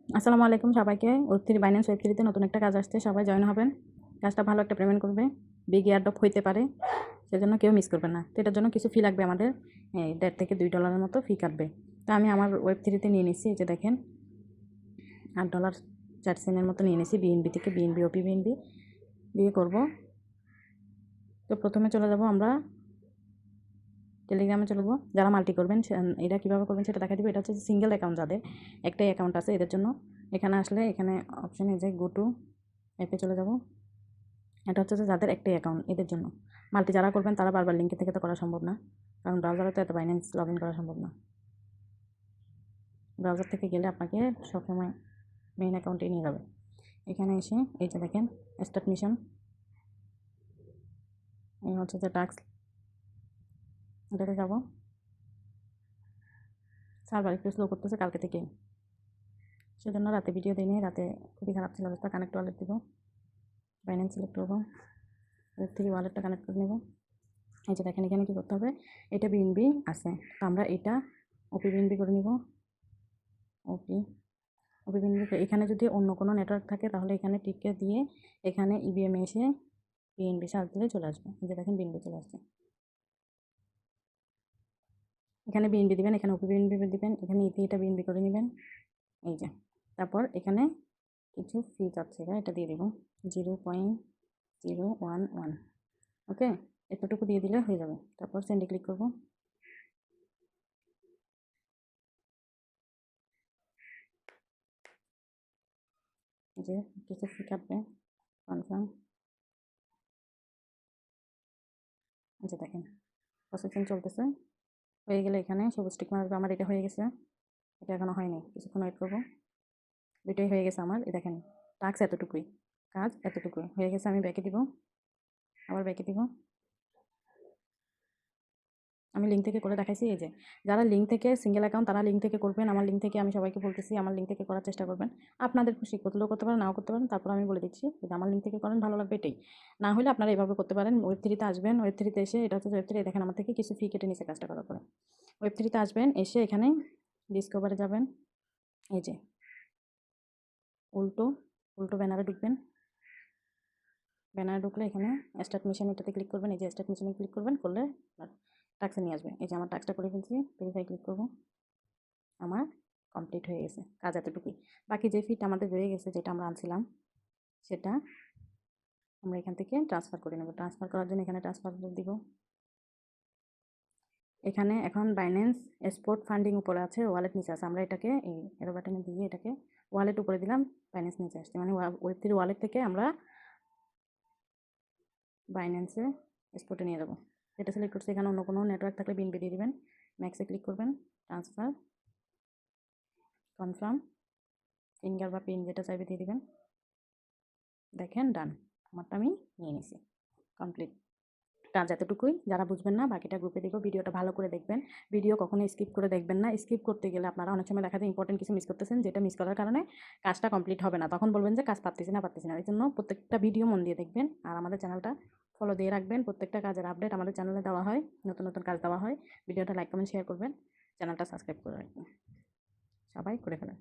আসসালামু আলাইকুম সবাইকে। ওয়েব3 বাইন্যান্স ওয়েব3 তে নতুন একটা কাজ আসছে, সবাই জয়েন হবেন। কাজটা ভালো একটা পেমেন্ট করবে, বিগ এয়ারড্রপ হইতে পারে, সেজন্য কেউ মিস করবেন না। তো এটার জন্য কিছু ফি লাগবে আমাদের, $1.5 থেকে $2 মতো ফি কাটবে। তো আমি আমার ওয়েব3 নিয়ে নিচ্ছি, এই যে দেখেন $8.04 মতো নিয়ে নিয়েছি বিএনবি থেকে, বিএনবি ওপি বিএনবি দিয়ে করব। তো প্রথমে চলে যাব আমরা টেলিগ্রামে চলে যাবো। যারা মাল্টি করবেন এটা কীভাবে করবেন সেটা দেখা দিবে। এটা হচ্ছে সিঙ্গেল অ্যাকাউন্ট, যাদের একটাই অ্যাকাউন্ট আছে এদের জন্য। এখানে আসলে এখানে অপশানে যে গো টু অ্যাপে চলে যাব। এটা হচ্ছে যে যাদের একটাই অ্যাকাউন্ট এদের জন্য। মাল্টি যারা করবেন তারা বারবার লিঙ্কে থেকে তো করা সম্ভব না, কারণ ব্রাউজারে তো এত বাইন্যান্স লগ ইন করা সম্ভব না। ব্রাউজার থেকে গেলে আপনাকে সবসময় মেইন অ্যাকাউন্টে নিয়ে যাবে। এখানে এসে এই যে দেখেন স্টার্ট মিশন, এই হচ্ছে যে টাস্ক, এটাতে যাব। সার্ভার একটু স্লো করতেছে কালকে থেকে, সেজন্য রাতে ভিডিও দিই নি। রাতে খুবই খারাপ ছিল অবস্থা। কানেক্ট ওয়ালেট দিব, বাইন্যান্স সিলেক্ট করবো, ওয়েব3 ওয়ালেটটা কানেক্ট করে নেব। এই যে দেখেন এখানে কী করতে হবে, এটা বিএনবি আছে, তো আমরা এটা ওপি বিএনবি করে নিব। ওপি ওপি বিএনবি, এখানে যদি অন্য কোনো নেটওয়ার্ক থাকে তাহলে এখানে টিকে দিয়ে এখানে ইবিএম এসে বিএনবি সার্চ দিলে চলে আসবে। এই যে দেখেন বিএনবি চলে আসছে। এখানে বিএনবি দিবেন, এখানে ওপি বিএনবি দিবেন, এখানে এটা বিএনবি করে নেবেন। এই যে তারপর এখানে কিছু ফি চাচ্ছে, এটা দিয়ে দিব 0.011। ওকে, এতটুকু দিয়ে দিলে হয়ে যাবে। তারপর সেন্ডে ক্লিক করব। যে কিছু ফি কাটবে, কনফার্ম। এই যে দেখেন প্রসেসিং চলতেছে, হয়ে গেলে এখানে সবুজ টিক মারবে। আমার এটা হয়ে গেছে, এটা এখনো হয়নি, কিছুক্ষণ ওয়েট করবো। দুইটাই হয়ে গেছে আমার। এই দেখেন টাস্ক এতটুকুই, কাজ এতটুকুই হয়ে গেছে। আমি ব্যাকে দিব, আবার ব্যাকে দিব। আমি লিঙ্ক থেকে করে দেখাইছি। এই যে যারা লিঙ্ক থেকে সিঙ্গেল অ্যাকাউন্ট তারা লিঙ্ক থেকে করবেন। আমার লিঙ্ক থেকে আমি সবাইকে বলতেছি আমার লিঙ্ক থেকে করার চেষ্টা করবেন। আপনাদের খুশি, করলেও করতে পারেন, নাও করতে পারেন। তারপর আমি বলে দিচ্ছি যদি আমার লিঙ্ক থেকে করেন ভালো লাগবে এটাই। না হলে আপনারা এভাবে করতে পারেন। ওয়েব3 আসবেন, ওয়েব3 এসে এটা হচ্ছে ওয়েব3, দেখেন আমার থেকে কিছু ফি কেটে নিচে কাজটা করার পরে। ওয়েব3 আসবেন, এসে এখানে ডিসকভারে যাবেন। এই যে উল্টো উল্টো ব্যানারে ঢুকবেন। ব্যানারে ঢুকলে এখানে স্টার্ট মিশন, এটাতে ক্লিক করবেন। এই যে স্টার্ট মিশনে ক্লিক করবেন, করলে টাস্কে নিয়ে আসবে। এই যে আমার টাস্কটা করে ফেলছি, ভেরিফাই ক্লিক করবো। আমার কমপ্লিট হয়ে গেছে কাজ এতটুকুই। বাকি যে ফিটা আমাদের রয়ে গেছে, যেটা আমরা আনছিলাম, সেটা আমরা এখান থেকে ট্রান্সফার করে নেব। ট্রান্সফার করার জন্য এখানে ট্রান্সফার দিব। এখানে এখন বাইন্যান্স স্পট ফান্ডিং উপরে আছে, ওয়ালেট নিচে আছে। আমরা এটাকে এই এরো বাটনে দিয়ে এটাকে ওয়ালেট উপরে দিলাম, বাইন্যান্স নিচে আসছে। মানে ওয়েব3 ওয়ালেট থেকে আমরা বাইন্যান্সে স্পটে নিয়ে যাবো। এটা সিলেক্ট করছি। এখানে অন্য কোনো নেটওয়ার্ক থাকলে বিনবি দিয়ে দিবেন, ম্যাক্সে ক্লিক করবেন, ট্রান্সফার, কনফার্ম, ফিঙ্গার বা পিন যেটা চাইবে দিয়ে দিবেন। দেখেন ডান, আমারটা আমি নিয়ে নিছি, কমপ্লিট। কাজ এতটুকুই। যারা বুঝবেন না বাকিটা গ্রুপে দিব। ভিডিওটা ভালো করে দেখবেন, ভিডিও কখনো স্কিপ করে দেখবেন না। স্কিপ করতে গেলে আপনারা অনেক সময় দেখা যায় ইম্পর্টেন্ট কিছু মিস করতেছেন, যেটা মিস করার কারণে কাজটা কমপ্লিট হবে না। তখন বলবেন যে কাজ পারতেছি না। এই জন্য প্রত্যেকটা ভিডিও মন দিয়ে দেখবেন, আর আমাদের চ্যানেলটা ফলো দিয়ে রাখবেন। প্রত্যেকটা কাজের আপডেট আমাদের চ্যানেলে দেওয়া হয়, নতুন নতুন কাজ দেওয়া হয়। ভিডিওটা লাইক কমেন্ট শেয়ার করবেন, চ্যানেলটা সাবস্ক্রাইব করে রাখবেন। সবাই করে ফেলেন।